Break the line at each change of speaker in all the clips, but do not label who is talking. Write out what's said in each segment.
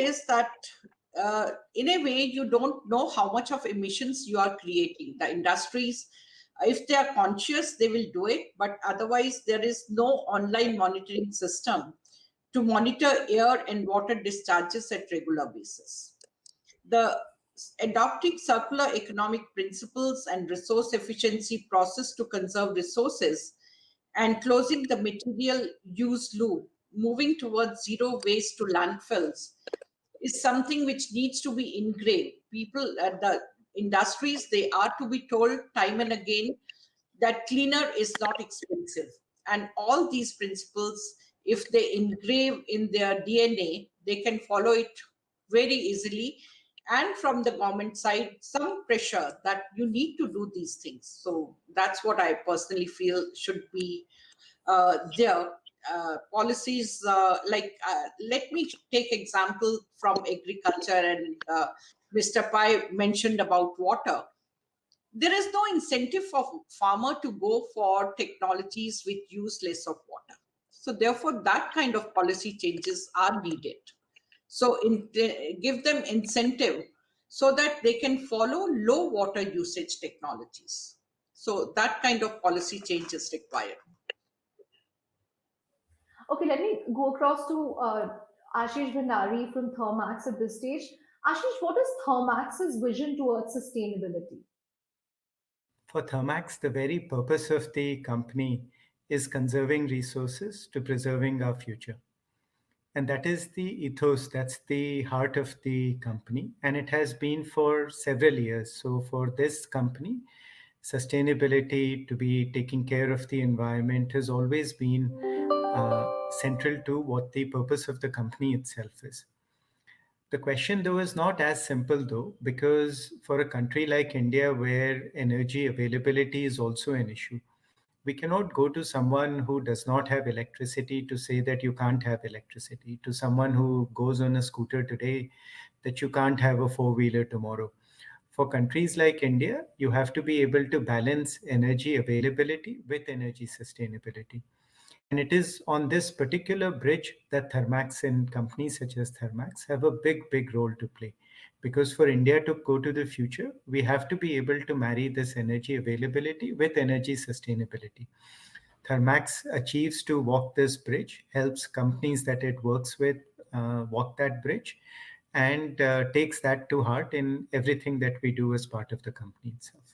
is that in a way, you don't know how much of emissions you are creating. The industries, if they are conscious, they will do it, but otherwise there is no online monitoring system to monitor air and water discharges at regular basis. The adopting circular economic principles and resource efficiency process to conserve resources and closing the material use loop, moving towards zero waste to landfills, is something which needs to be ingrained. People at the industries, they are to be told time and again that cleaner is not expensive. And all these principles, if they engrave in their DNA, they can follow it very easily. And from the government side, some pressure that you need to do these things. So that's what I personally feel should be there. Policies let me take example from agriculture, and Mr. Pai mentioned about water. There is no incentive for farmer to go for technologies which use less of water. So therefore, that kind of policy changes are needed. So give them incentive so that they can follow low water usage technologies. So that kind of policy change is required.
Okay, let me go across to Ashish Bhandari from Thermax at this stage. Ashish, what is Thermax's vision towards sustainability?
For Thermax, the very purpose of the company is conserving resources to preserving our future. And that is the ethos, that's the heart of the company. And it has been for several years. So for this company, sustainability, to be taking care of the environment, has always been central to what the purpose of the company itself is. The question, though, is not as simple, though, because for a country like India, where energy availability is also an issue, we cannot go to someone who does not have electricity to say that you can't have electricity, to someone who goes on a scooter today that you can't have a four-wheeler tomorrow. For countries like India, you have to be able to balance energy availability with energy sustainability. And it is on this particular bridge that Thermax and companies such as Thermax have a big role to play. Because for India to go to the future, we have to be able to marry this energy availability with energy sustainability. Thermax achieves to walk this bridge, helps companies that it works with walk that bridge, and takes that to heart in everything that we do as part of the company itself.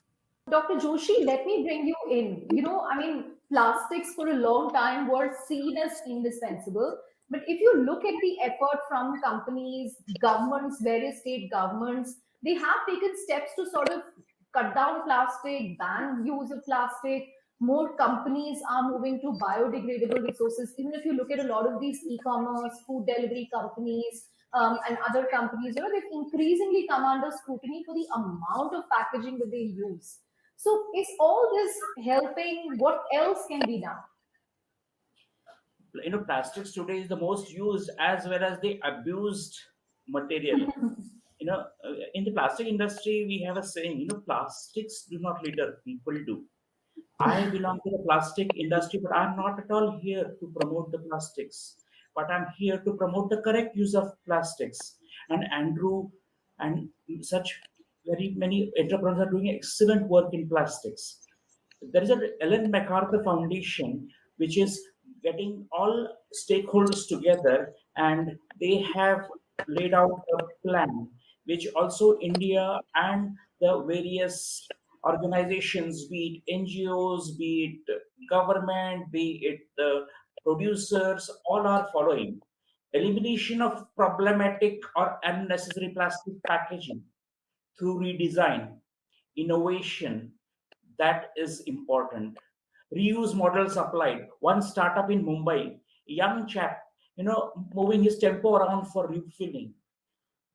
Dr. Joshi, let me bring you in. Plastics for a long time were seen as indispensable. But if you look at the effort from companies, governments, various state governments, they have taken steps to sort of cut down plastic, ban use of plastic. More companies are moving to biodegradable resources. Even if you look at a lot of these e-commerce, food delivery companies, and other companies, they've increasingly come under scrutiny for the amount of packaging that they use. So is all this helping? What else can be done?
Plastics today is the most used as well as the abused material. In the plastic industry, we have a saying, plastics do not litter, people do. I belong to the plastic industry, but I'm not at all here to promote the plastics, but I'm here to promote the correct use of plastics. And Andrew and such very many entrepreneurs are doing excellent work in plastics. There is an Ellen MacArthur Foundation, which is getting all stakeholders together, and they have laid out a plan, which also India and the various organizations, be it NGOs, be it government, be it the producers, all are following. Elimination of problematic or unnecessary plastic packaging through redesign, innovation, that is important. Reuse models applied. One startup in Mumbai, young chap, moving his tempo around for refilling.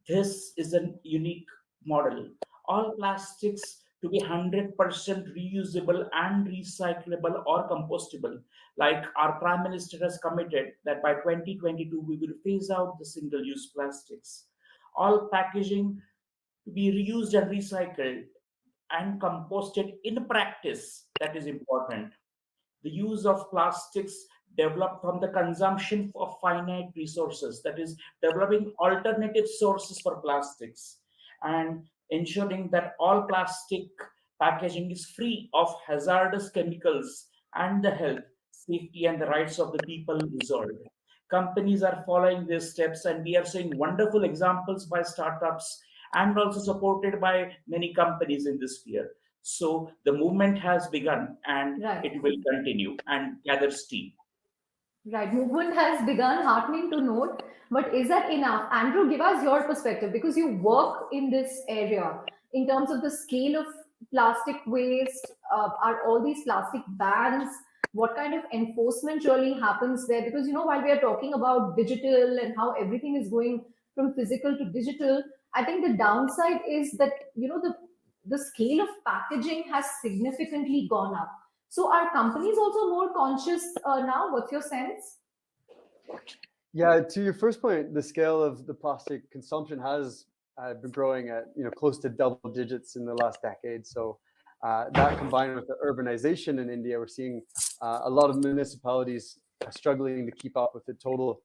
This is a unique model. All plastics to be 100% reusable and recyclable or compostable. Like our Prime Minister has committed that by 2022 we will phase out the single-use plastics. All packaging to be reused and recycled and composted in practice. That is important. The use of plastics developed from the consumption of finite resources, that is, developing alternative sources for plastics, and ensuring that all plastic packaging is free of hazardous chemicals and the health, safety, and the rights of the people resolved. Companies are following these steps, and we are seeing wonderful examples by startups and also supported by many companies in this sphere. So the movement has begun, and
Right.
it will continue and gather steam.
Right. Movement has begun, heartening to note. But is that enough? Andrew, give us your perspective because you work in this area in terms of the scale of plastic waste. Are all these plastic bans? What kind of enforcement really happens there? Because, while we are talking about digital and how everything is going from physical to digital, I think the downside is that, the scale of packaging has significantly gone up. So are companies also more conscious now? What's your sense?
Yeah, to your first point, the scale of the plastic consumption has been growing at close to double digits in the last decade. So that combined with the urbanization in India, we're seeing a lot of municipalities struggling to keep up with the total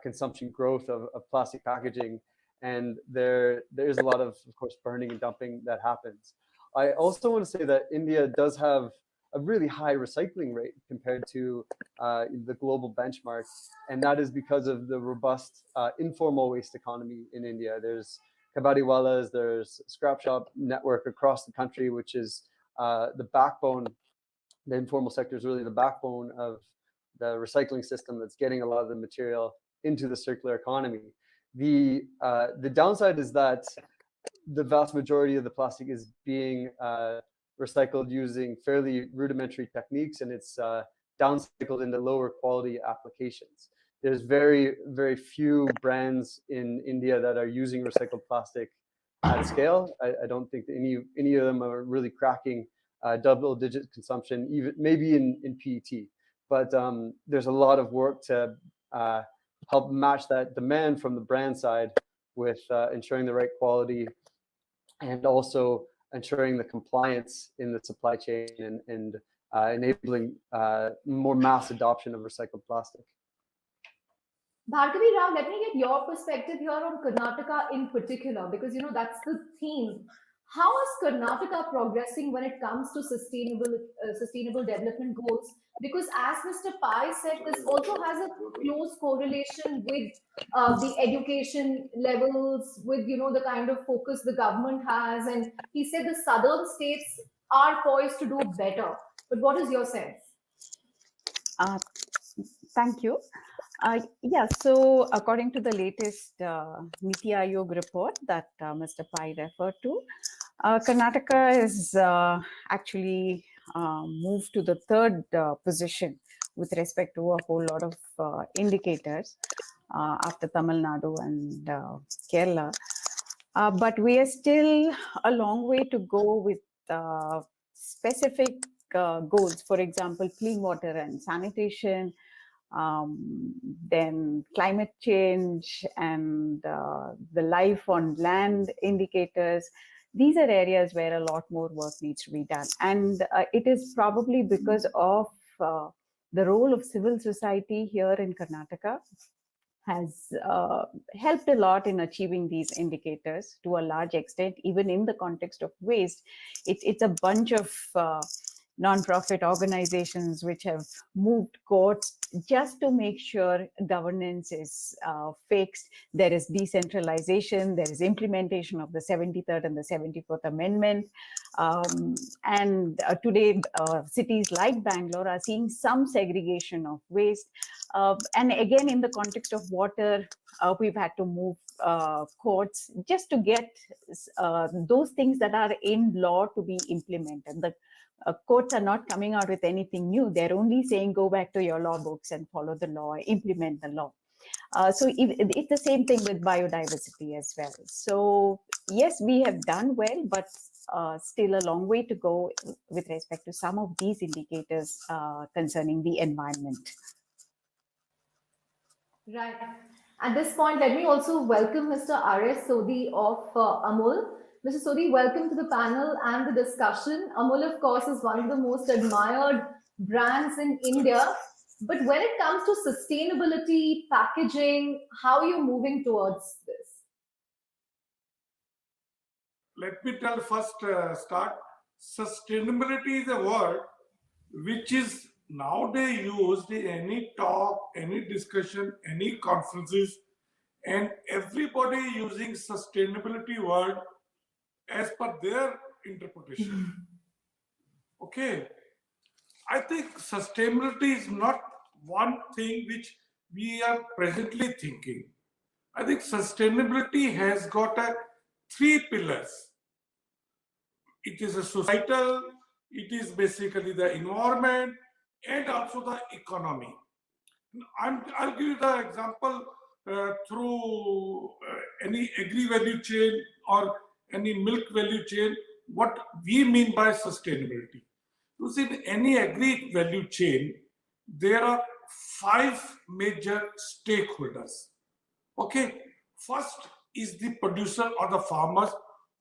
consumption growth of plastic packaging, and there is a lot of course, burning and dumping that happens. I also want to say that India does have a really high recycling rate compared to the global benchmark, and that is because of the robust informal waste economy in India. There's kabadiwalas, there's scrap shop network across the country, which is the backbone. The informal sector is really the backbone of the recycling system that's getting a lot of the material into the circular economy. The downside is that the vast majority of the plastic is being recycled using fairly rudimentary techniques, and it's downcycled into lower quality applications. There's very, very few brands in India that are using recycled plastic at scale. I don't think that any of them are really cracking double-digit consumption, even maybe in PET. But there's a lot of work to help match that demand from the brand side with ensuring the right quality and also ensuring the compliance in the supply chain and enabling more mass adoption of recycled plastic.
Bhargavi Rao, let me get your perspective here on Karnataka in particular, because that's the theme. How is Karnataka progressing when it comes to sustainable development goals? Because as Mr. Pai said, this also has a close correlation with the education levels, with the kind of focus the government has, and he said the southern states are poised to do better. But what is your sense?
Thank you. Yeah, so according to the latest Niti Aayog report that Mr. Pai referred to, Karnataka is actually moved to the third position with respect to a whole lot of indicators after Tamil Nadu and Kerala. But we are still a long way to go with specific goals, for example, clean water and sanitation, then climate change and the life on land indicators. These are areas where a lot more work needs to be done. And it is probably because of the role of civil society here in Karnataka has helped a lot in achieving these indicators to a large extent, even in the context of waste. It's a bunch of non-profit organizations which have moved courts just to make sure governance is fixed. There is decentralization, there is implementation of the 73rd and the 74th Amendment. And today, cities like Bangalore are seeing some segregation of waste. And again, in the context of water, we've had to move courts just to get those things that are in law to be implemented. The courts are not coming out with anything new. They're only saying, go back to your law books and follow the law, implement the law. So it's the same thing with biodiversity as well. So yes, we have done well, but still a long way to go with respect to some of these indicators concerning the environment.
Right. At this point, let me also welcome Mr. R.S. Sodhi of Amul. Mr. Sodhi, welcome to the panel and the discussion. Amul, of course, is one of the most admired brands in India. But when it comes to sustainability, packaging, how are you moving towards this?
Let me tell first start. Sustainability is a word which is nowadays used in any talk, any discussion, any conferences, and everybody using sustainability word as per their interpretation. Okay, I think sustainability is not one thing which we are presently thinking. I think sustainability has got three pillars. It is a societal, it is basically the environment, and also the economy. I'll give you the example through any agri value chain or any milk value chain, what we mean by sustainability. You see, in any agri value chain, there are 5 major stakeholders. Okay, first is the producer or the farmers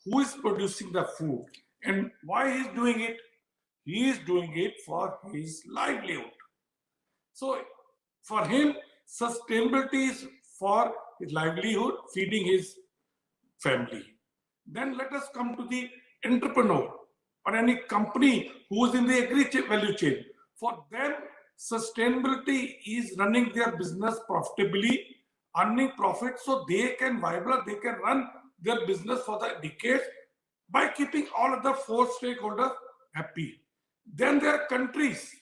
who is producing the food. And why he is doing it? He is doing it for his livelihood. So for him, sustainability is for his livelihood, feeding his family. Then let us come to the entrepreneur or any company who is in the agri value chain. For them, sustainability is running their business profitably, earning profit so they can viable, they can run their business for the decades by keeping all other 4 stakeholders happy. Then there are countries.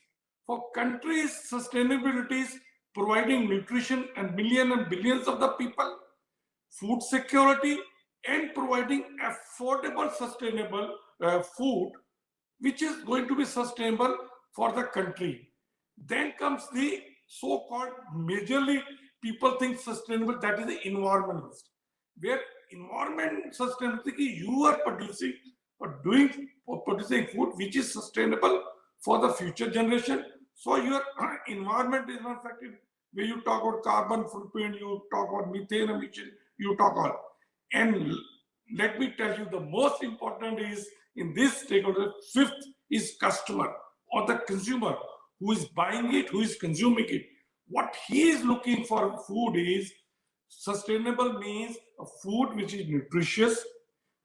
For countries, sustainability is providing nutrition and millions and billions of the people, food security, and providing affordable, sustainable food, which is going to be sustainable for the country. Then comes the so-called majorly people think sustainable, that is the environmentalist, where environment sustainability, you are producing or producing food which is sustainable for the future generation. So your environment is not affected. Where you talk about carbon footprint, you talk about methane emission, you talk about. And let me tell you, the most important is in this stakeholder, 5th is customer or the consumer who is buying it, who is consuming it. What he is looking for food is sustainable, means a food which is nutritious,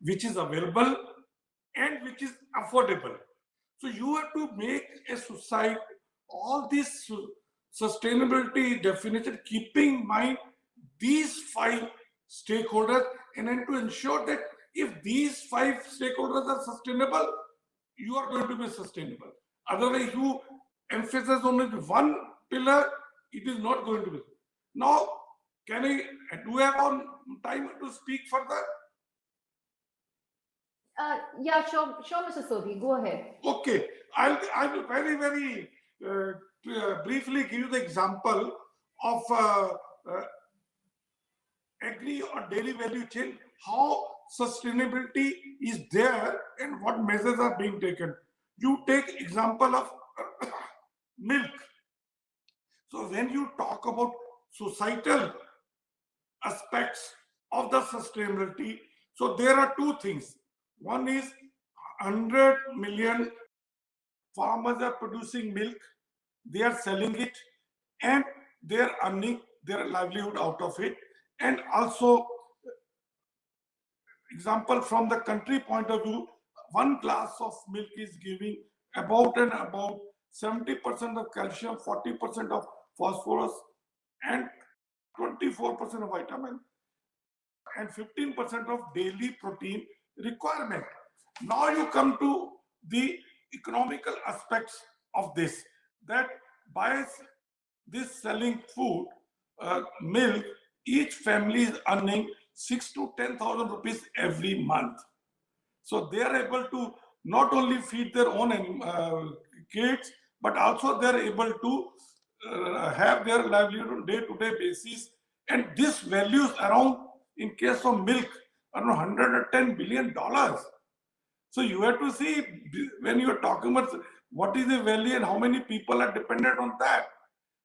which is available, and which is affordable. So you have to make a society, all these sustainability definition, keeping in mind these 5 stakeholders, and then to ensure that if these 5 stakeholders are sustainable, you are going to be sustainable. Otherwise, you emphasize only one pillar, it is not going to be. Now, do I have time to speak further?
Yeah, sure, Mr. Sodhi, go ahead.
Okay, I'll very briefly give you the example of agri or dairy value chain, how sustainability is there and what measures are being taken. You take example of milk. So when you talk about societal aspects of the sustainability, so there are 2 things. One is 100 million farmers are producing milk, they are selling it, and they are earning their livelihood out of it. And also, example from the country point of view, 1 glass of milk is giving about 70% of calcium, 40% of phosphorus, and 24% of vitamin, and 15% of daily protein requirement. Now you come to the economical aspects of this, that by this selling food, milk, each family is earning 6,000 to 10,000 rupees every month. So they are able to not only feed their own kids, but also they are able to have their livelihood on day-to-day basis. And this values around, in case of milk, around $110 billion. So you have to see, when you are talking about what is the value and how many people are dependent on that.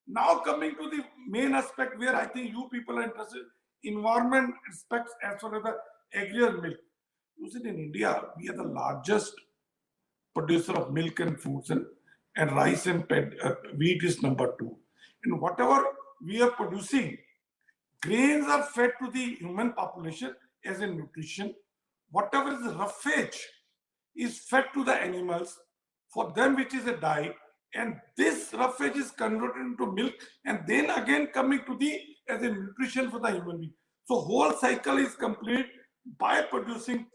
Now coming to the main aspect where I think you people are interested, environment aspects as far as the agri and milk. You see, in India, we are the largest producer of milk and foods, and rice and wheat is number 2. And whatever we are producing, grains are fed to the human population as a nutrition. Whatever is roughage is fed to the animals for them, which is a dye. And this roughage is converted into milk and then again coming to the as a nutrition for the human being. So whole cycle is complete by producing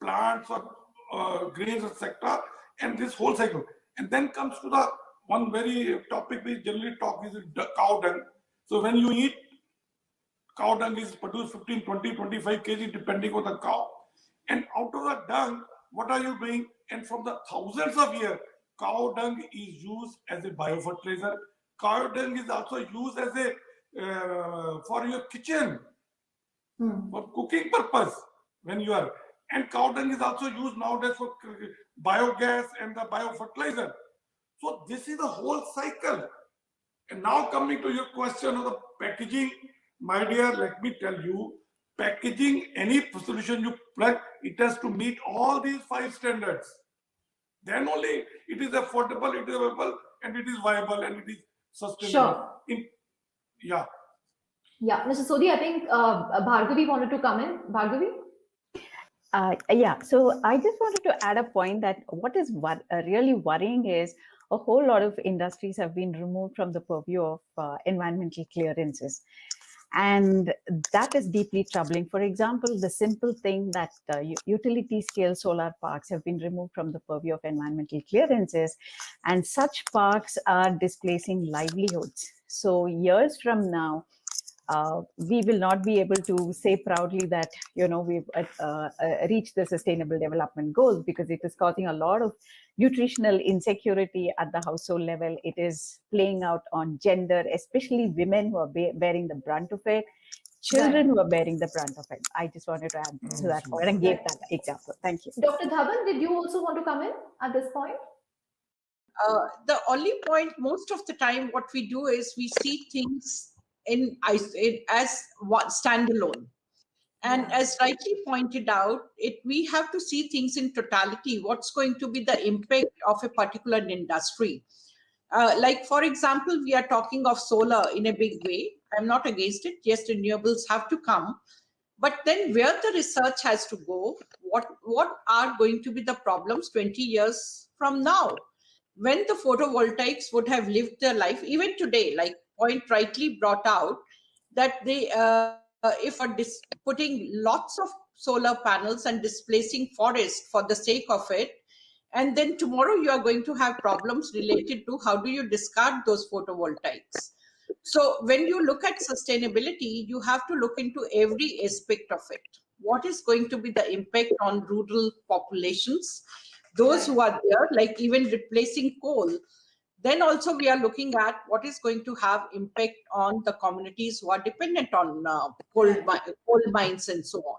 plants or grains, etc. And this whole cycle. And then comes to the one very topic we generally talk is the cow dung. So when you eat, cow dung is produced 15, 20, 25 kg depending on the cow. And out of the dung, what are you doing? And from the thousands of years, cow dung is used as a biofertilizer. Cow dung is also used as a for your kitchen, for cooking purpose when you are. And cow dung is also used nowadays for biogas and the biofertilizer. So this is the whole cycle. And now coming to your question of the packaging, my dear, let me tell you, packaging, any solution you plug, it has to meet all these 5 standards. Then only it is affordable, it is available, and it is viable, and it is sustainable.
Sure.
Yeah.
Yeah, Mr. Sodhi, I think Bhargavi wanted to come in. Bhargavi?
Yeah, so I just wanted to add a point that what is really worrying is a whole lot of industries have been removed from the purview of environmental clearances. And that is deeply troubling. For example, the simple thing that utility scale solar parks have been removed from the purview of environmental clearances, and such parks are displacing livelihoods. So years from now, we will not be able to say proudly that we've reached the sustainable development goals, because it is causing a lot of nutritional insecurity at the household level. It is playing out on gender, especially women who are bearing the brunt of it, children who are bearing the brunt of it. I just wanted to add to that point and gave that example. Thank you.
Dr. Dhawan, did you also want to come in at this point?
The only point, most of the time, what we do is we see things as one standalone. And as rightly pointed out, we have to see things in totality. What's going to be the impact of a particular industry? Like, for example, we are talking of solar in a big way. I'm not against it. Yes, renewables have to come. But then where the research has to go, what are going to be the problems 20 years from now? When the photovoltaics would have lived their life, even today, like point rightly brought out, that they, if are putting lots of solar panels and displacing forest for the sake of it, and then tomorrow you are going to have problems related to how do you discard those photovoltaics. So when you look at sustainability, you have to look into every aspect of it. What is going to be the impact on rural populations, those who are there, like even replacing coal? Then also we are looking at what is going to have impact on the communities who are dependent on coal mines and so on.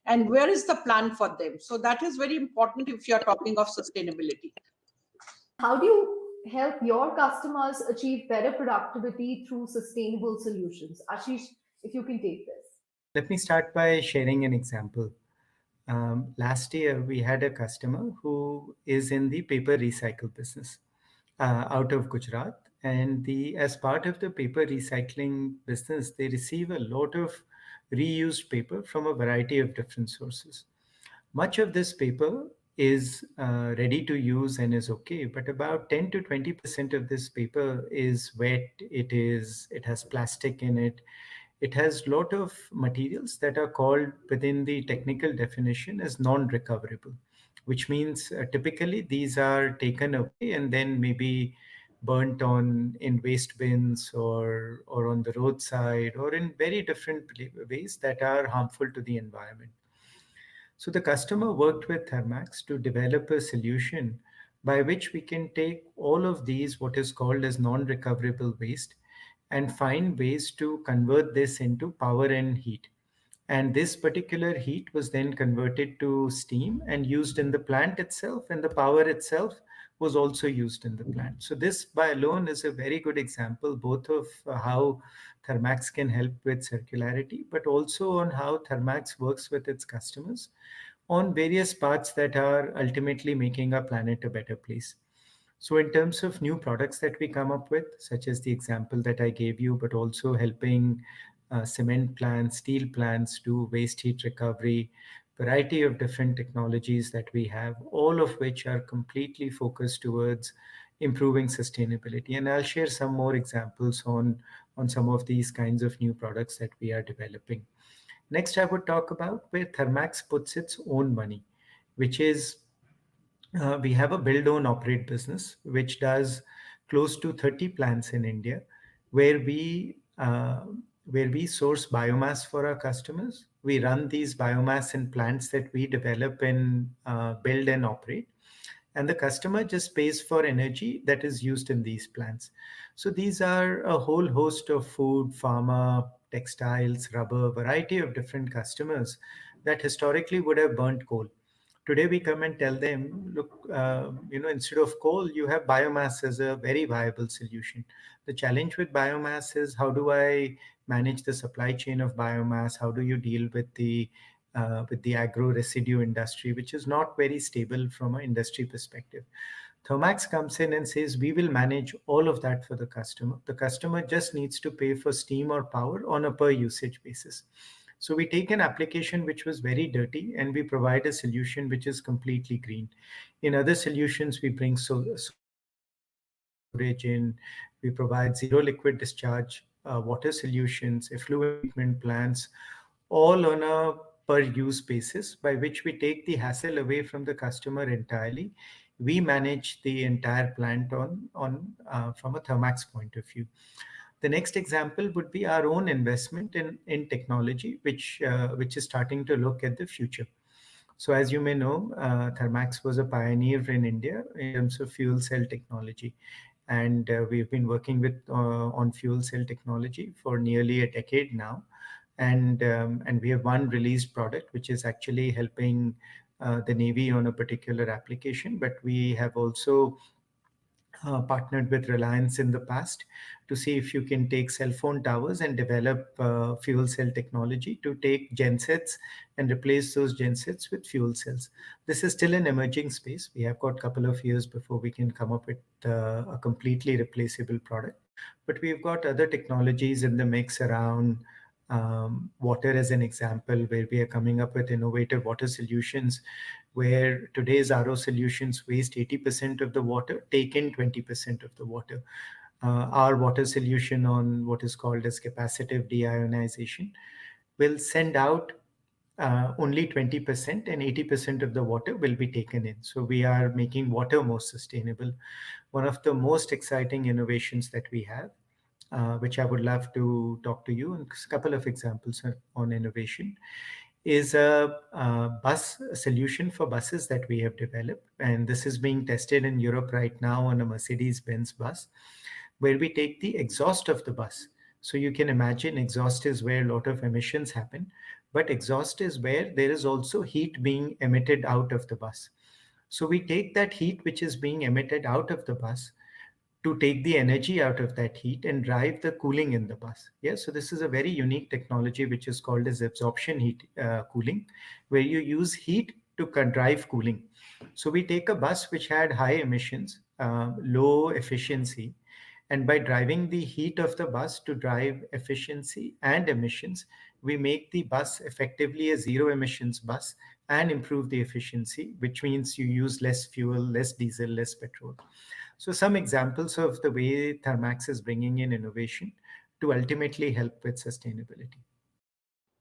And where is the plan for them? So that is very important if you are talking of sustainability.
How do you help your customers achieve better productivity through sustainable solutions? Ashish, if you can take this.
Let me start by sharing an example. Last year, we had a customer who is in the paper recycle business out of Gujarat. And as part of the paper recycling business, they receive a lot of reused paper from a variety of different sources. Much of this paper is ready to use and is okay, but about 10 to 20% of this paper is wet. It has plastic in it. It has a lot of materials that are called within the technical definition as non-recoverable, which means typically these are taken away and then maybe burnt in waste bins or on the roadside or in very different ways that are harmful to the environment. So the customer worked with Thermax to develop a solution by which we can take all of these, what is called as non-recoverable waste, and find ways to convert this into power and heat. And this particular heat was then converted to steam and used in the plant itself, and the power itself was also used in the plant. So this by alone is a very good example, both of how Thermax can help with circularity, but also on how Thermax works with its customers on various parts that are ultimately making our planet a better place. So in terms of new products that we come up with, such as the example that I gave you, but also helping cement plants, steel plants do waste heat recovery, variety of different technologies that we have, all of which are completely focused towards improving sustainability. And I'll share some more examples on some of these kinds of new products that we are developing. Next, I would talk about where Thermax puts its own money, which is we have a build, own, operate business, which does close to 30 plants in India, where we source biomass for our customers. We run these biomass in plants that we develop and build and operate, and the customer just pays for energy that is used in these plants. So these are a whole host of food, pharma, textiles, rubber, variety of different customers that historically would have burnt coal. Today we come and tell them, look, instead of coal, you have biomass as a very viable solution. The challenge with biomass is, how do I manage the supply chain of biomass? How do you deal with the agro residue industry, which is not very stable from an industry perspective? Thermax comes in and says, we will manage all of that for the customer. The customer just needs to pay for steam or power on a per usage basis. So we take an application which was very dirty and we provide a solution which is completely green. In other solutions, we bring solar storage in, we provide zero liquid discharge water solutions, effluent treatment plants, all on a per use basis, by which we take the hassle away from the customer entirely. We manage the entire plant from a Thermax point of view. The next example would be our own investment in technology, which is starting to look at the future. So as you may know, Thermax was a pioneer in India in terms of fuel cell technology. And we've been working on fuel cell technology for nearly a decade now. And we have one released product, which is actually helping the Navy on a particular application. But we have also partnered with Reliance in the past to see if you can take cell phone towers and develop fuel cell technology to take gensets and replace those gensets with fuel cells. This is still an emerging space. We have got a couple of years before we can come up with a completely replaceable product. But we've got other technologies in the mix around water as an example, where we are coming up with innovative water solutions, where today's RO solutions waste 80% of the water, take in 20% of the water. Our water solution on what is called as capacitive deionization will send out only 20%, and 80% of the water will be taken in. So we are making water more sustainable. One of the most exciting innovations that we have, which I would love to talk to you, and a couple of examples on innovation, is a bus solution for buses that we have developed. And this is being tested in Europe right now on a Mercedes-Benz bus, where we take the exhaust of the bus. So you can imagine exhaust is where a lot of emissions happen, but exhaust is where there is also heat being emitted out of the bus. So we take that heat which is being emitted out of the bus to take the energy out of that heat and drive the cooling in the bus. Yeah, so this is a very unique technology which is called as absorption heat cooling, where you use heat to drive cooling. So we take a bus which had high emissions, low efficiency, and by driving the heat of the bus to drive efficiency and emissions, we make the bus effectively a zero emissions bus and improve the efficiency, which means you use less fuel, less diesel, less petrol. So some examples of the way Thermax is bringing in innovation to ultimately help with sustainability.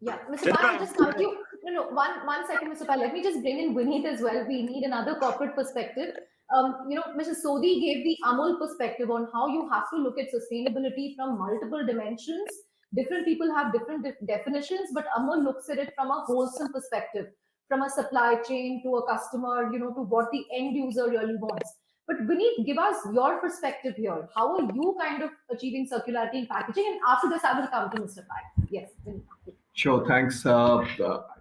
Yeah, Mr. Pal, I'll just come to you. No, one second, Mr. Pal. Let me just bring in Vineet as well. We need another corporate perspective. Mr. Sodhi gave the Amul perspective on how you have to look at sustainability from multiple dimensions. Different people have different definitions, but Amul looks at it from a wholesome perspective, from a supply chain to a customer, to what the end user really wants. But Vineet, give us your perspective here. How are you kind of achieving circularity in packaging? And after this, I will come to Mr. Pal. Yes, Vineet.
Sure, thanks.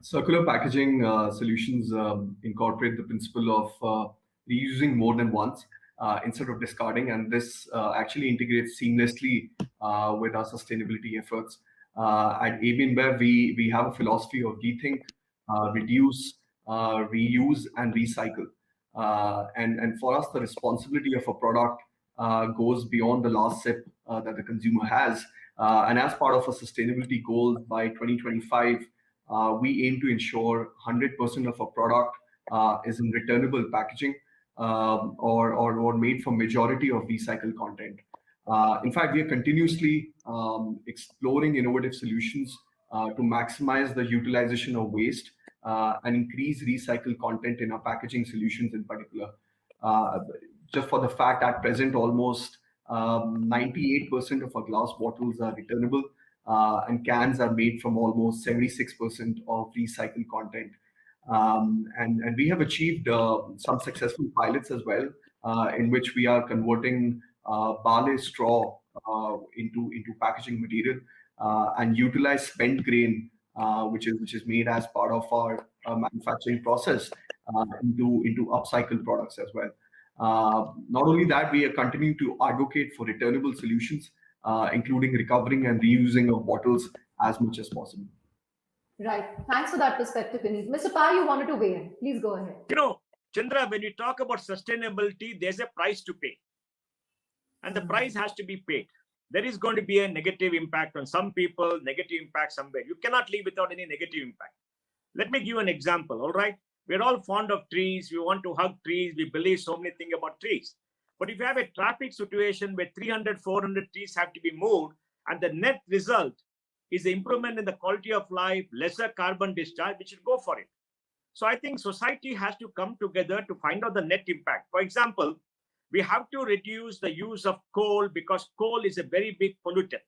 Circular packaging solutions incorporate the principle of reusing more than once instead of discarding, and this actually integrates seamlessly with our sustainability efforts. At AB InBev, we have a philosophy of rethink, reduce, reuse, and recycle. And for us, the responsibility of a product goes beyond the last sip that the consumer has. And as part of a sustainability goal by 2025, we aim to ensure 100% of a product is in returnable packaging, or made from majority of recycled content. In fact, we are continuously exploring innovative solutions to maximize the utilization of waste and increase recycled content in our packaging solutions in particular. Uh, just for the fact, at present, almost 98% of our glass bottles are returnable, and cans are made from almost 76% of recycled content. And we have achieved some successful pilots as well, in which we are converting barley straw into packaging material, and utilize spent grain, which is made as part of our manufacturing process, into upcycled products as well. Not only that, we are continuing to advocate for returnable solutions, including recovering and reusing of bottles as much as possible.
Right. Thanks for that perspective, Vineet. Mr. Pai, you wanted to weigh in. Please go ahead.
Chandra, when we talk about sustainability, there's a price to pay. And the price has to be paid. There is going to be a negative impact on some people, negative impact somewhere. You cannot live without any negative impact. Let me give you an example, all right? We're all fond of trees. We want to hug trees. We believe so many things about trees. But if you have a traffic situation where 300, 400 trees have to be moved, and the net result is the improvement in the quality of life, lesser carbon discharge, we should go for it. So I think society has to come together to find out the net impact. For example, we have to reduce the use of coal because coal is a very big pollutant.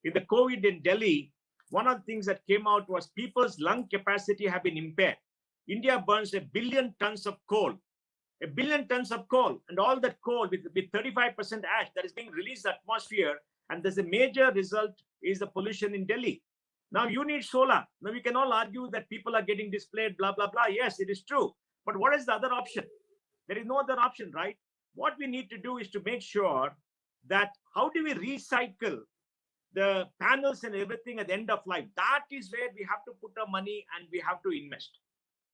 In the COVID in Delhi, one of the things that came out was people's lung capacity have been impaired. India burns 1 billion tons of coal. 1 billion tons of coal, and all that coal with 35% ash that is being released in the atmosphere, and there's a major result is the pollution in Delhi. Now you need solar. Now we can all argue that people are getting displaced, blah, blah, blah. Yes, it is true. But what is the other option? There is no other option, right? What we need to do is to make sure that how do we recycle the panels and everything at the end of life? That is where we have to put our money and we have to invest.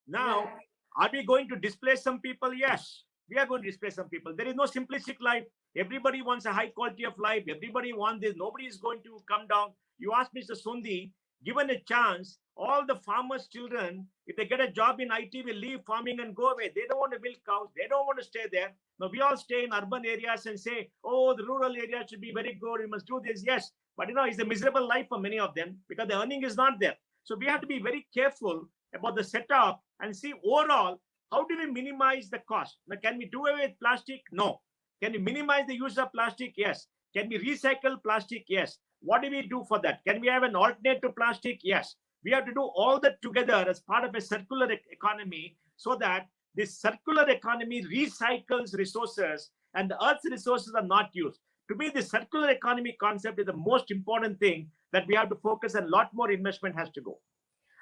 Now, are we going to displace some people? Yes, we are going to displace some people. There is no simplistic life. Everybody wants a high quality of life. Everybody wants this. Nobody is going to come down. You ask Mr. Sundi, given a chance, all the farmers' children, if they get a job in IT, will leave farming and go away. They don't want to milk cows. They don't want to stay there. Now, we all stay in urban areas and say, oh, the rural area should be very good. We must do this. Yes. But, it's a miserable life for many of them because the earning is not there. So we have to be very careful about the setup and see overall, how do we minimize the cost? Now, can we do away with plastic? No. Can we minimize the use of plastic? Yes. Can we recycle plastic? Yes. What do we do for that? Can we have an alternate to plastic? Yes. We have to do all that together as part of a circular economy so that this circular economy recycles resources and the earth's resources are not used. To me, the circular economy concept is the most important thing that we have to focus, and a lot more investment has to go.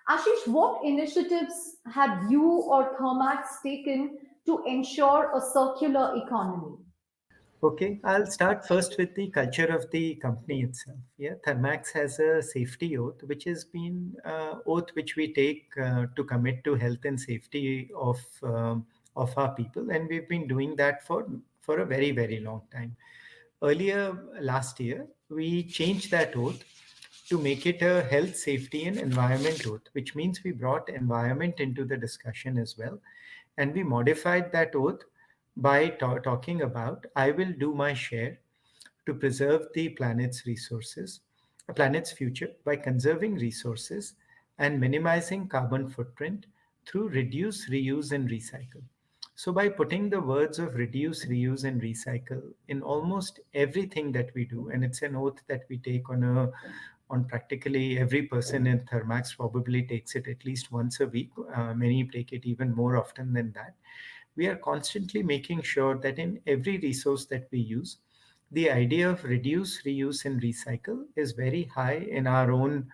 Ashish, what initiatives have you or Thermax taken to ensure a circular economy?
Okay, I'll start first with the culture of the company itself. Yeah, Thermax has a safety oath, which has been oath which we take to commit to health and safety of our people, and we've been doing that for a very, very long time. Earlier last year, we changed that oath to make it a health, safety, and environment oath, which means we brought environment into the discussion as well, and we modified that oath by talking about, I will do my share to preserve the planet's resources, the planet's future by conserving resources and minimizing carbon footprint through reduce, reuse, and recycle. So by putting the words of reduce, reuse, and recycle in almost everything that we do, and it's an oath that we take on practically every person in Thermax probably takes it at least once a week. Many take it even more often than that. We are constantly making sure that in every resource that we use, the idea of reduce, reuse, and recycle is very high in our own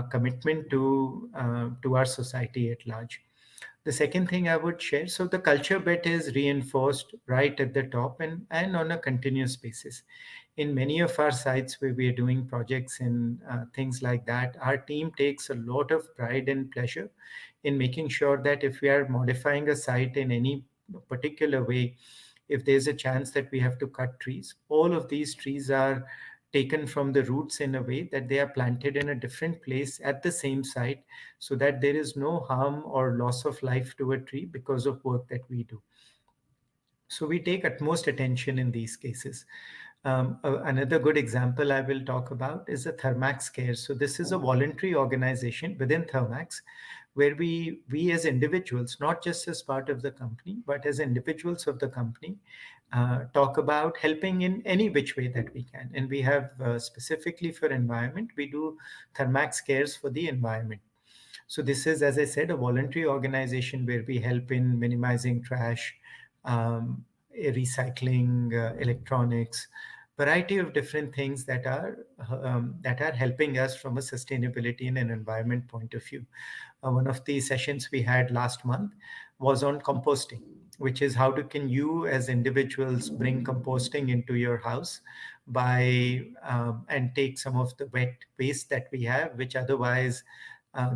commitment to our society at large. The second thing I would share, so the culture bit is reinforced right at the top and on a continuous basis. In many of our sites where we are doing projects and things like that, our team takes a lot of pride and pleasure in making sure that if we are modifying a site in any particular way, if there's a chance that we have to cut trees, all of these trees are taken from the roots in a way that they are planted in a different place at the same site, so that there is no harm or loss of life to a tree because of work that we do. So we take utmost attention in these cases. Another good example I will talk about is the Thermax Care. So this is a voluntary organization within Thermax, where we as individuals, not just as part of the company, but as individuals of the company, talk about helping in any which way that we can. And we have specifically for environment, we do Thermax Cares for the environment. So this is, as I said, a voluntary organization where we help in minimizing trash, recycling, electronics, variety of different things that are helping us from a sustainability and an environment point of view. One of the sessions we had last month was on composting, which is how can you as individuals bring composting into your house by and take some of the wet waste that we have, which otherwise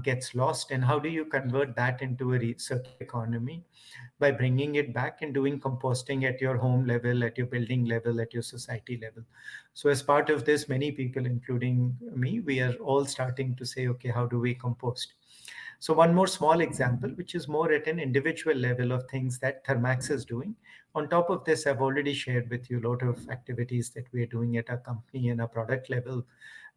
gets lost, and how do you convert that into a circular economy by bringing it back and doing composting at your home level, at your building level, at your society level. So as part of this, many people, including me, we are all starting to say, okay, how do we compost? So one more small example, which is more at an individual level of things that Thermax is doing. On top of this, I've already shared with you a lot of activities that we are doing at our company and our product level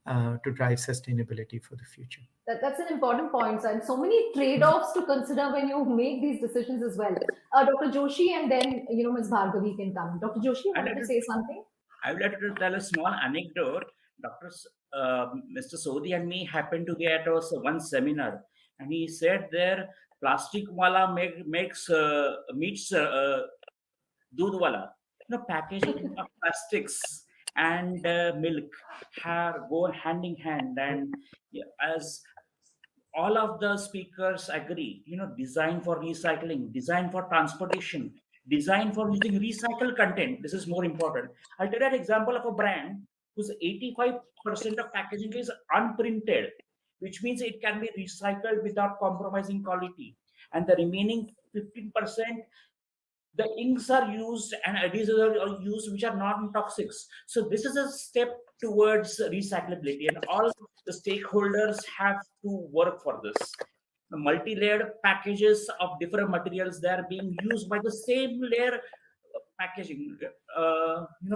to drive sustainability for the future.
That's an important point, and so many trade-offs to consider when you make these decisions as well. Dr. Joshi, and then Ms. Bhargavi can come. Dr. Joshi, you wanted to say something?
I would like to tell a small anecdote. Mr. Sodhi and me happened to be at one seminar, and he said there, plastic wala meets doodh wala. Packaging of plastics and milk go hand in hand, and as all of the speakers agree, design for recycling, design for transportation, design for using recycled content. This is more important. I'll tell you an example of a brand whose 85% of packaging is unprinted, which means it can be recycled without compromising quality. And the remaining 15%, the inks are used and adhesives are used which are non-toxic. So this is a step towards recyclability, and all the stakeholders have to work for this. The multi-layered packages of different materials, they are being used by the same layer packaging,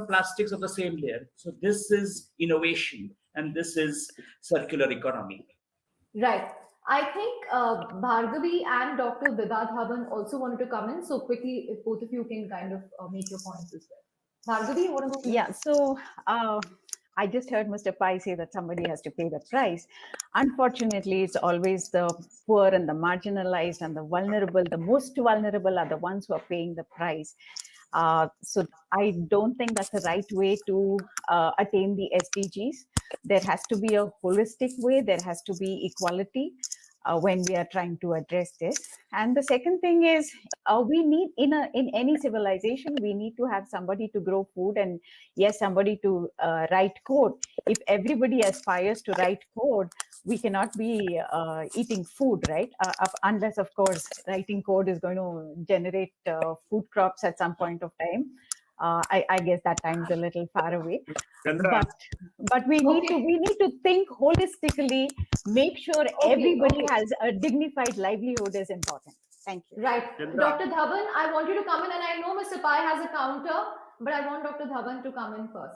plastics of the same layer. So this is innovation, and this is circular economy.
Right. I think Bhargavi and Dr. Vibha also wanted to come in. So quickly, if both of you can kind of make your points as well. Bhargavi, you want to go?
Yeah, so I just heard Mr. Pai say that somebody has to pay the price. Unfortunately, it's always the poor and the marginalized and the vulnerable. The most vulnerable are the ones who are paying the price. So I don't think that's the right way to attain the SDGs. There has to be a holistic way. There has to be equality when we are trying to address this. And the second thing is we need in any civilization, we need to have somebody to grow food and yes, somebody to write code. If everybody aspires to write code, we cannot be eating food, right? Unless, of course, writing code is going to generate food crops at some point of time. I guess that time is a little far away. But we need to think holistically, make sure everybody has a dignified livelihood is important. Thank you.
Right. Dr. Dhawan, I want you to come in, and I know Mr. Pai has a counter, but I want Dr. Dhawan to come in first.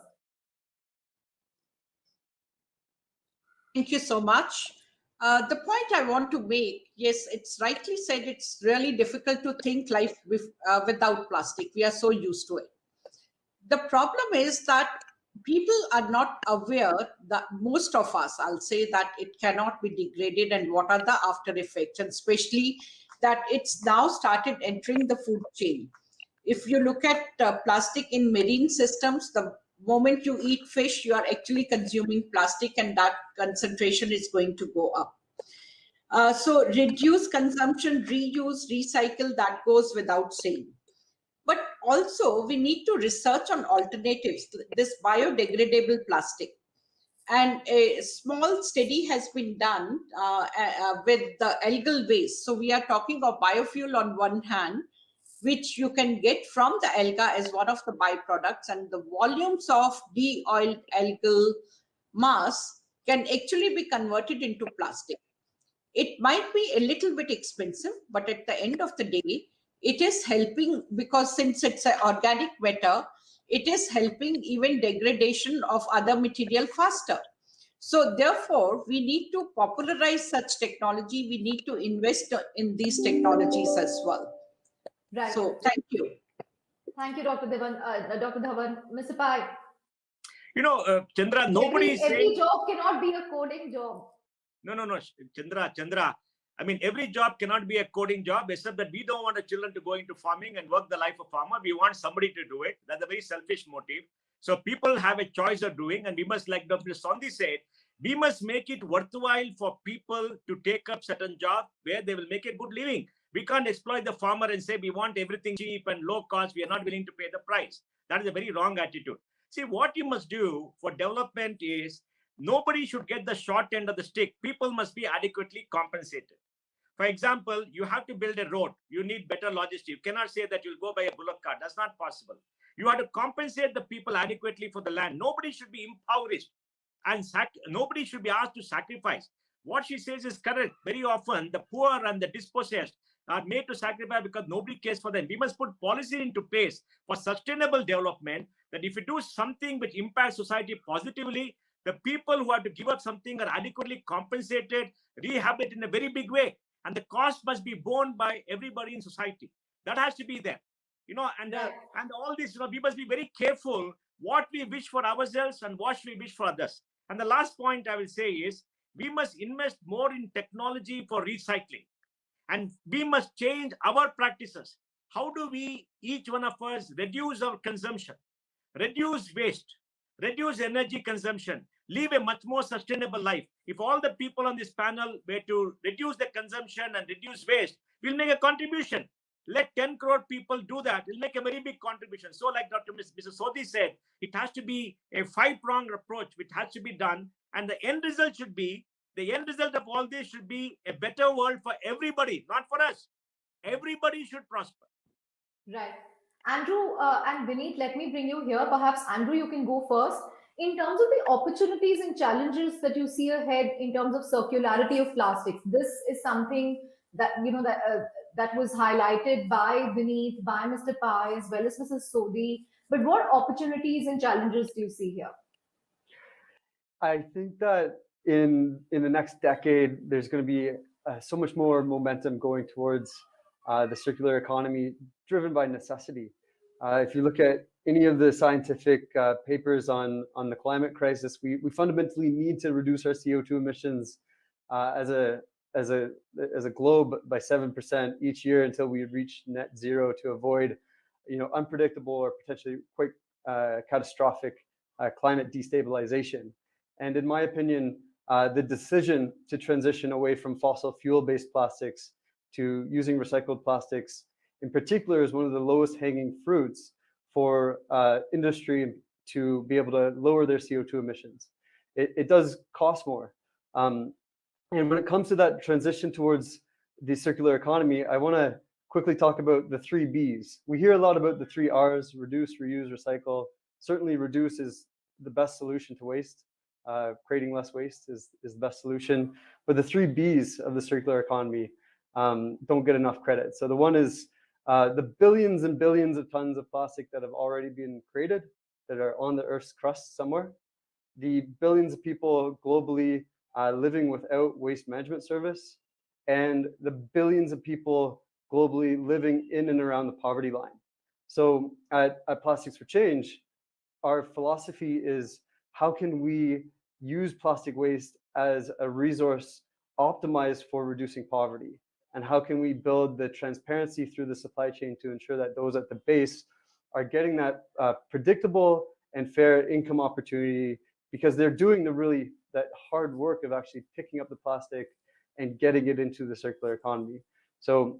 Thank you so much. The point I want to make, yes, it's rightly said, it's really difficult to think life without plastic. We are so used to it. The problem is that people are not aware that most of us, I'll say, that it cannot be degraded and what are the after effects, and especially that it's now started entering the food chain. If you look at plastic in marine systems, the moment you eat fish, you are actually consuming plastic, and that concentration is going to go up. So reduce consumption, reuse, recycle, that goes without saying. But also we need to research on alternatives, this biodegradable plastic. And a small study has been done with the algal waste. So we are talking of biofuel on one hand, which you can get from the alga as one of the byproducts, and the volumes of de-oiled algal mass can actually be converted into plastic. It might be a little bit expensive, but at the end of the day, it is helping, because since it's an organic matter, it is helping even degradation of other material faster. So therefore, we need to popularize such technology. We need to invest in these technologies as well.
Right.
So thank you.
Thank you, Dr. Dhawan. Dr. Dhawan, Mr. Pai.
Chandra, nobody is
every
saying
job cannot be a coding job.
No, Chandra. I mean, every job cannot be a coding job, except that we don't want our children to go into farming and work the life of farmer. We want somebody to do it. That's a very selfish motive. So people have a choice of doing, and we must, like Dr. Sondhi said, we must make it worthwhile for people to take up certain jobs where they will make a good living. We can't exploit the farmer and say we want everything cheap and low cost. We are not willing to pay the price. That is a very wrong attitude. See, what you must do for development is nobody should get the short end of the stick. People must be adequately compensated. For example, you have to build a road. You need better logistics. You cannot say that you'll go by a bullock cart. That's not possible. You have to compensate the people adequately for the land. Nobody should be impoverished, and nobody should be asked to sacrifice. What she says is correct. Very often, the poor and the dispossessed are made to sacrifice because nobody cares for them. We must put policy into place for sustainable development, that if you do something which impacts society positively, the people who have to give up something are adequately compensated, rehabilitated in a very big way. And the cost must be borne by everybody in society. That has to be there. And all this, we must be very careful what we wish for ourselves and what we wish for others. And the last point I will say is, we must invest more in technology for recycling. And we must change our practices. How do we, each one of us, reduce our consumption, reduce waste, reduce energy consumption, live a much more sustainable life? If all the people on this panel were to reduce the consumption and reduce waste, we'll make a contribution. Let 10 crore people do that. It'll make a very big contribution. So like Mr. Sodhi said, it has to be a 5-pronged approach which has to be done. And the end result of all this should be a better world for everybody, not for us. Everybody should prosper.
Right. Andrew and Vineet, let me bring you here. Perhaps, Andrew, you can go first. In terms of the opportunities and challenges that you see ahead in terms of circularity of plastics, this is something that, that was highlighted by Vineet, by Mr. Pai, as well as Mrs. Sodhi. But what opportunities and challenges do you see here?
I think that in the next decade, there's going to be so much more momentum going towards the circular economy, driven by necessity. If you look at any of the scientific papers on the climate crisis, we fundamentally need to reduce our CO2 emissions as a globe by 7% each year until we reach net zero, to avoid unpredictable or potentially quite catastrophic climate destabilization. And in my opinion, the decision to transition away from fossil fuel-based plastics to using recycled plastics in particular is one of the lowest hanging fruits for industry to be able to lower their CO2 emissions. It does cost more. And when it comes to that transition towards the circular economy, I want to quickly talk about the 3 Bs. We hear a lot about the 3 Rs: reduce, reuse, recycle. Certainly reduce is the best solution to waste. Creating less waste is the best solution. But the 3 Bs of the circular economy don't get enough credit. So the one is the billions and billions of tons of plastic that have already been created, that are on the Earth's crust somewhere. The billions of people globally living without waste management service, and the billions of people globally living in and around the poverty line. So at Plastics for Change, our philosophy is, how can we use plastic waste as a resource optimized for reducing poverty? And how can we build the transparency through the supply chain to ensure that those at the base are getting that predictable and fair income opportunity, because they're doing that hard work of actually picking up the plastic and getting it into the circular economy. So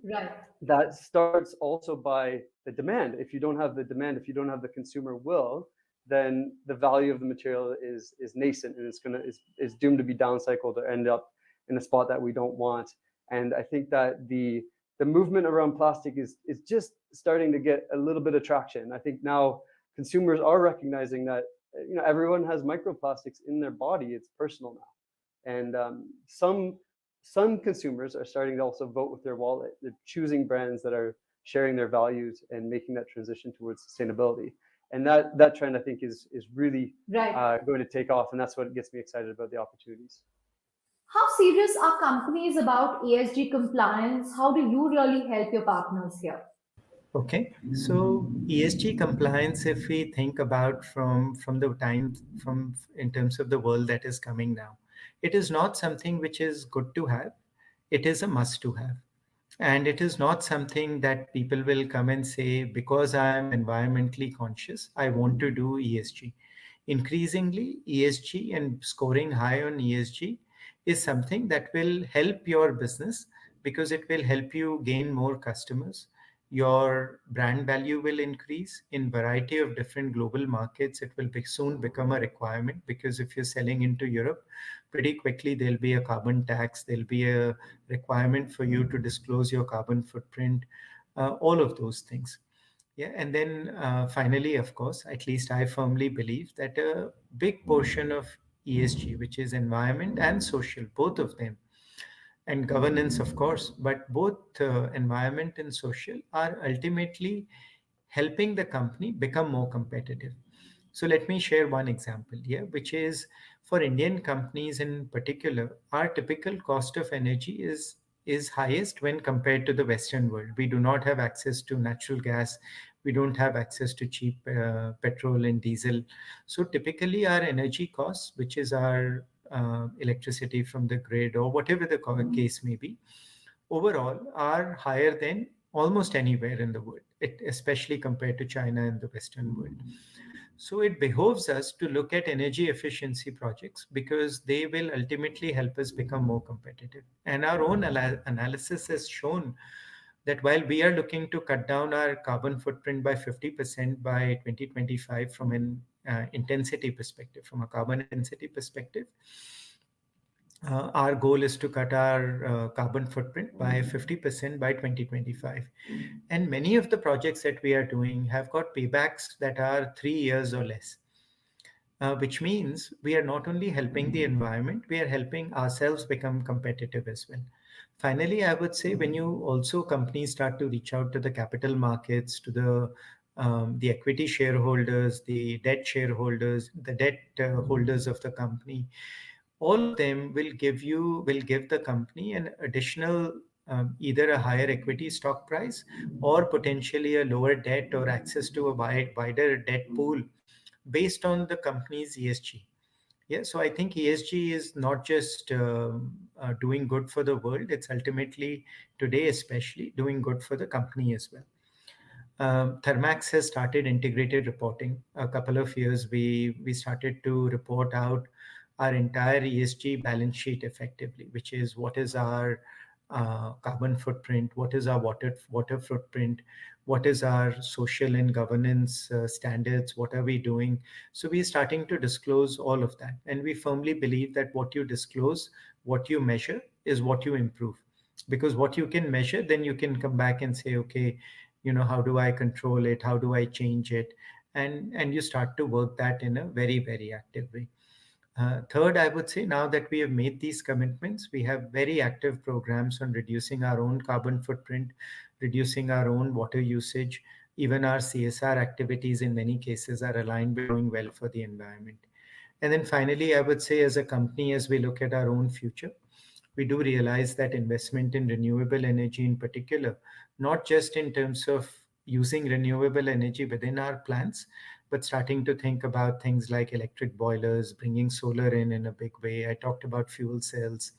that starts also by the demand. If you don't have the demand, if you don't have the consumer will, then the value of the material is nascent, and it's doomed to be downcycled or end up in a spot that we don't want. And I think that the the movement around plastic is just starting to get a little bit of traction. I think now consumers are recognizing that everyone has microplastics in their body. It's personal now, and some consumers are starting to also vote with their wallet. They're choosing brands that are sharing their values and making that transition towards sustainability. And that trend, I think, is really
Right.
going to take off, and that's what gets me excited about the opportunities.
How serious are companies about ESG compliance? How do you really help your partners here?
Okay, so ESG compliance, if we think about from the time from in terms of the world that is coming now, it is not something which is good to have. It is a must to have. And it is not something that people will come and say, because I am environmentally conscious, I want to do ESG. Increasingly, ESG and scoring high on ESG is something that will help your business because it will help you gain more customers. Your brand value will increase in variety of different global markets. It will soon become a requirement because if you're selling into Europe, pretty quickly there'll be a carbon tax, there'll be a requirement for you to disclose your carbon footprint, all of those things. Yeah, and then finally, of course, at least I firmly believe that a big portion of ESG, which is environment and social, both of them, and governance, of course, but both environment and social are ultimately helping the company become more competitive. So let me share one example here, which is for Indian companies in particular, our typical cost of energy is highest when compared to the Western world. We do not have access to natural gas. We don't have access to cheap petrol and diesel. So typically our energy costs, which is our electricity from the grid or whatever the case may be, overall are higher than almost anywhere in the world, especially compared to China and the Western world. So it behoves us to look at energy efficiency projects because they will ultimately help us become more competitive. And our own analysis has shown that while we are looking to cut down our carbon footprint by 50% by 2025 from an intensity perspective, from a carbon intensity perspective, our goal is to cut our carbon footprint by 50% by 2025. And many of the projects that we are doing have got paybacks that are 3 years or less, which means we are not only helping the environment, we are helping ourselves become competitive as well. Finally, I would say when you also companies start to reach out to the capital markets, to the equity shareholders, the debt shareholders, the debt holders of the company, all of them will give the company an additional either a higher equity stock price or potentially a lower debt or access to a wider debt pool based on the company's ESG. Yeah, so I think ESG is not just doing good for the world, it's ultimately today especially doing good for the company as well. Thermax has started integrated reporting. A couple of years we started to report out our entire ESG balance sheet effectively, which is what is our carbon footprint, what is our water footprint, what is our social and governance standards, what are we doing. So we're starting to disclose all of that. And we firmly believe that what you disclose, what you measure is what you improve. Because what you can measure, then you can come back and say, okay, how do I control it? How do I change it? And you start to work that in a very, very active way. Third, I would say now that we have made these commitments, we have very active programs on reducing our own carbon footprint, reducing our own water usage. Even our CSR activities in many cases are aligned with doing well for the environment. And then finally, I would say as a company, as we look at our own future, we do realize that investment in renewable energy in particular, not just in terms of using renewable energy within our plants, but starting to think about things like electric boilers, bringing solar in a big way. I talked about fuel cells,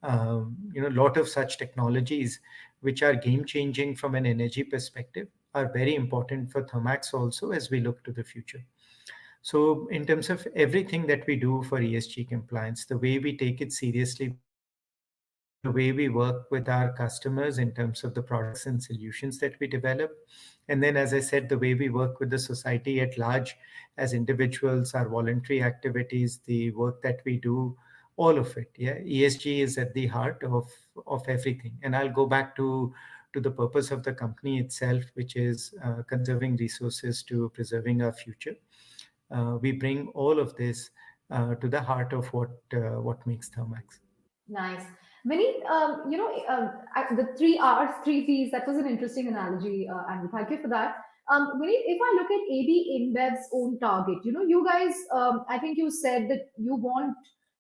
a lot of such technologies which are game changing from an energy perspective are very important for Thermax also as we look to the future. So in terms of everything that we do for ESG compliance, the way we take it seriously, the way we work with our customers in terms of the products and solutions that we develop. And then, as I said, the way we work with the society at large as individuals, our voluntary activities, the work that we do, all of it. Yeah, ESG is at the heart of everything. And I'll go back to to the purpose of the company itself, which is conserving resources to preserving our future. We bring all of this to the heart of what makes Thermax.
Nice. Vinny, the 3 R's, 3 P's, that was an interesting analogy, and thank you for that. Vinny, if I look at AB InBev's own target, you guys, I think you said that you want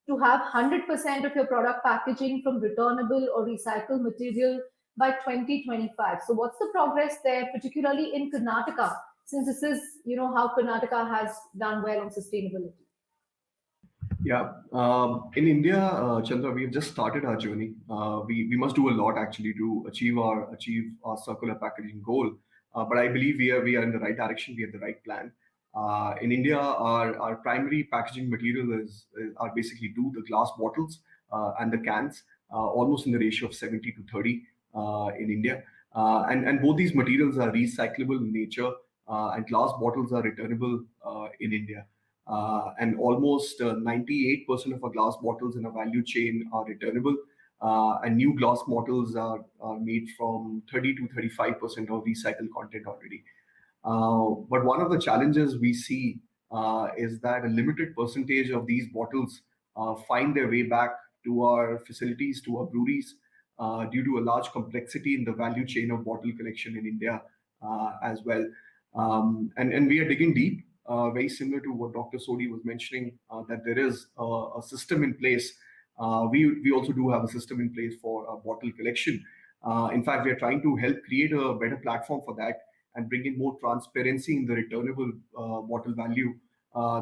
to have 100% of your product packaging from returnable or recycled material by 2025. So what's the progress there, particularly in Karnataka, since this is, how Karnataka has done well on sustainability?
Yeah, in India, Chandra, we've just started our journey. We must do a lot actually to achieve our circular packaging goal. But I believe we are in the right direction. We have the right plan. In India, our primary packaging material are basically the glass bottles and the cans, almost in the ratio of 70 to 30 in India. And both these materials are recyclable in nature, and glass bottles are returnable in India. And almost 98% of our glass bottles in our value chain are returnable, and new glass bottles are made from 30 to 35% of recycled content already. But one of the challenges we see is that a limited percentage of these bottles find their way back to our facilities, to our breweries, due to a large complexity in the value chain of bottle collection in India as well. And we are digging deep. Very similar to what Dr. Sodhi was mentioning, that there is a system in place. We also do have a system in place for bottle collection. In fact, we are trying to help create a better platform for that and bring in more transparency in the returnable bottle value.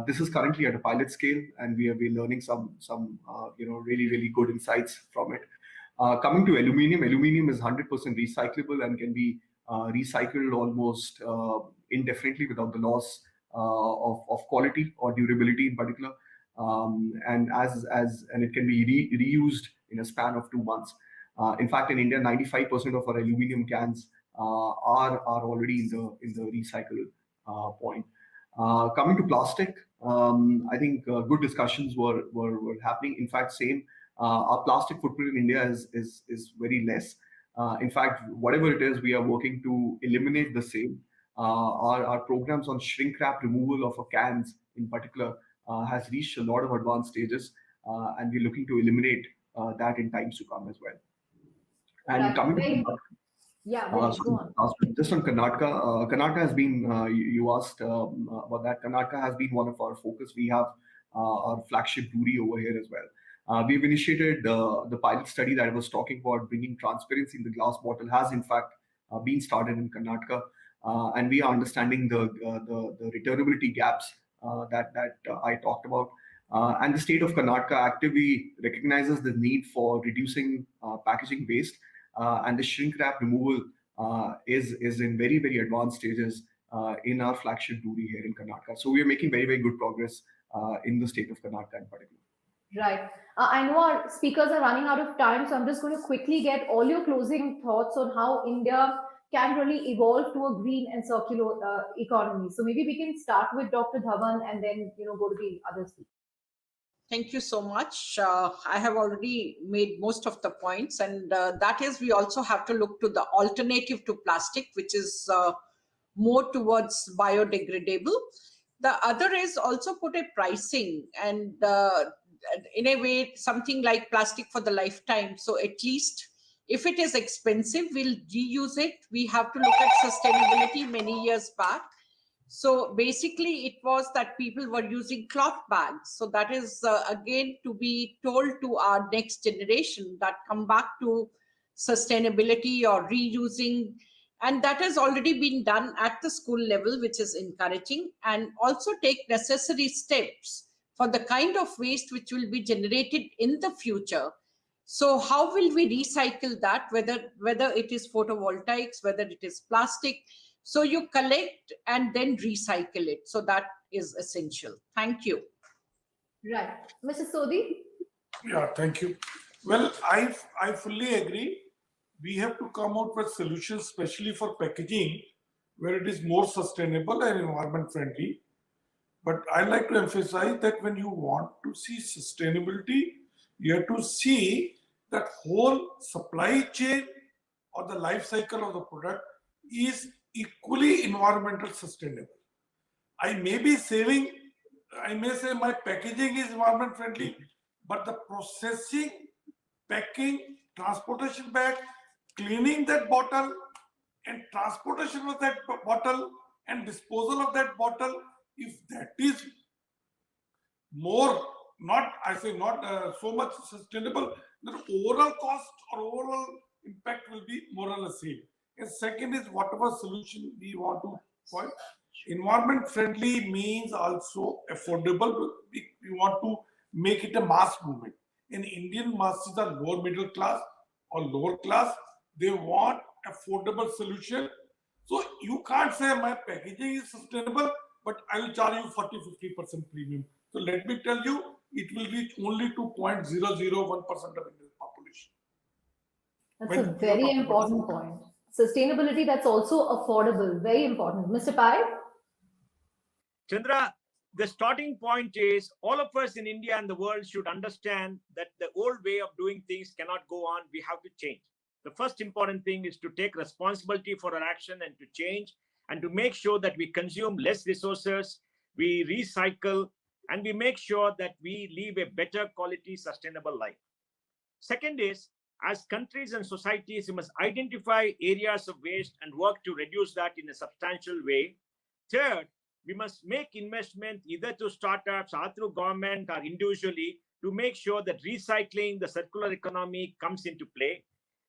This is currently at a pilot scale, and we are learning some really good insights from it. Coming to aluminium is 100% recyclable and can be recycled almost indefinitely without the loss of quality or durability in particular, and it can be reused in a span of 2 months. In fact, in India, 95% of our aluminum cans are already in the recycle point. Coming to plastic, I think good discussions were happening. In fact, our plastic footprint in India is very less. In fact, whatever it is, we are working to eliminate the same. Our programs on shrink wrap removal of our cans in particular has reached a lot of advanced stages, and we're looking to eliminate that in times to come as well. And coming to
go on.
Just on Karnataka, Karnataka has been, you asked about that. Karnataka has been one of our focus. We have our flagship brewery over here as well. We've initiated the pilot study that I was talking about, bringing transparency in the glass bottle, has in fact been started in Karnataka. And we are understanding the returnability gaps that I talked about. And the state of Karnataka actively recognizes the need for reducing packaging waste, and the shrink wrap removal is in very, very advanced stages in our flagship brewery here in Karnataka. So we are making very, very good progress in the state of Karnataka in particular.
Right. I know our speakers are running out of time, so I'm just going to quickly get all your closing thoughts on how India can really evolve to a green and circular economy. So maybe we can start with Dr. Dhawan and then go to the other speakers.
Thank you so much. I have already made most of the points, and that is, we also have to look to the alternative to plastic, which is more towards biodegradable. The other is also put a pricing, and in a way, something like plastic for the lifetime. So at least if it is expensive, we'll reuse it. We have to look at sustainability many years back. So basically, it was that people were using cloth bags. So that is, again, to be told to our next generation that come back to sustainability or reusing. And that has already been done at the school level, which is encouraging, and also take necessary steps for the kind of waste which will be generated in the future. So how will we recycle that, whether it is photovoltaics, whether it is plastic? So you collect and then recycle it. So that is essential. Thank you.
Right. Mr. Sodhi?
Yeah, thank you. Well, I fully agree. We have to come out with solutions, especially for packaging, where it is more sustainable and environment friendly. But I like to emphasize that when you want to see sustainability, you have to see that whole supply chain or the life cycle of the product is equally environmental sustainable. I may be saving, I may say my packaging is environment friendly, but the processing, packing, transportation back, cleaning that bottle and transportation of that bottle and disposal of that bottle, if that is more, not, I say not so much sustainable, the overall cost or overall impact will be more or less same. And second is whatever solution we want to find. Environment friendly means also affordable. We want to make it a mass movement. In Indian masses are lower middle class or lower class. They want affordable solution. So you can't say my packaging is sustainable, but I will charge you 40-50% premium. So let me tell you, it will reach only to 0.001% of Indian population.
That's a very important point. Sustainability that's also affordable, very important. Mr. Pai?
Chandra, the starting point is all of us in India and the world should understand that the old way of doing things cannot go on. We have to change. The first important thing is to take responsibility for our action and to change and to make sure that we consume less resources, we recycle, and we make sure that we live a better quality, sustainable life. Second is, as countries and societies, we must identify areas of waste and work to reduce that in a substantial way. Third, we must make investment either through startups or through government or individually to make sure that recycling, the circular economy comes into play.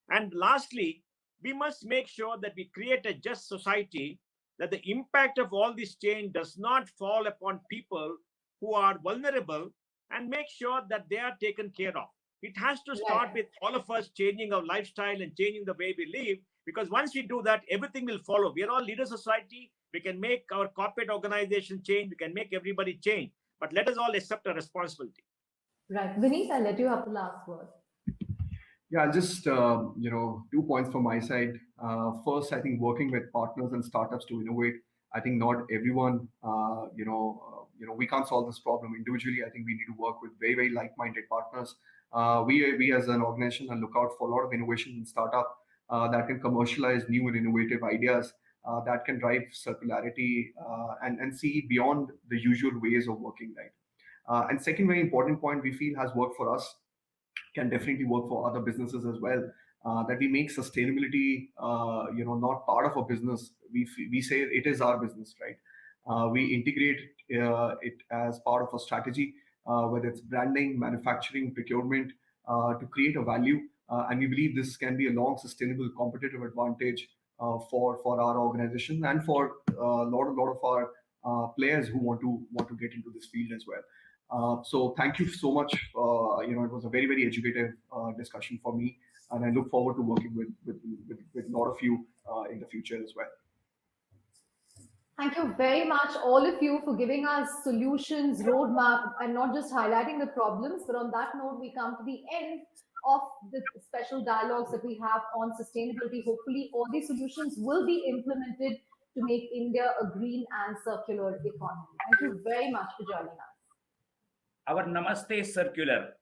And lastly, we must make sure that we create a just society, that the impact of all this change does not fall upon people who are vulnerable, and make sure that they are taken care of. It has to start with all of us changing our lifestyle and changing the way we live, because once we do that, everything will follow. We are all leader society. We can make our corporate organization change. We can make everybody change. But let us all accept our responsibility.
Right. Vineet, I'll let you have the last word.
Yeah, just 2 points from my side. First, I think working with partners and startups to innovate. I think not everyone, we can't solve this problem individually. I think we need to work with very, very like-minded partners. We as an organization look out for a lot of innovation in startup that can commercialize new and innovative ideas that can drive circularity and see beyond the usual ways of working, right? And second very important point we feel has worked for us can definitely work for other businesses as well. That we make sustainability, not part of a business. We say it is our business, right? We integrate it as part of a strategy, whether it's branding, manufacturing, procurement, to create a value. And we believe this can be a long, sustainable, competitive advantage for our organization and for a lot of our players who want to get into this field as well. So thank you so much. It was a very, very educative discussion for me, and I look forward to working with a lot of you in the future as well.
Thank you very much, all of you, for giving us solutions, roadmap, and not just highlighting the problems. But on that note, we come to the end of the special dialogues that we have on sustainability. Hopefully, all these solutions will be implemented to make India a green and circular economy. Thank you very much for joining us.
Our namaste is circular.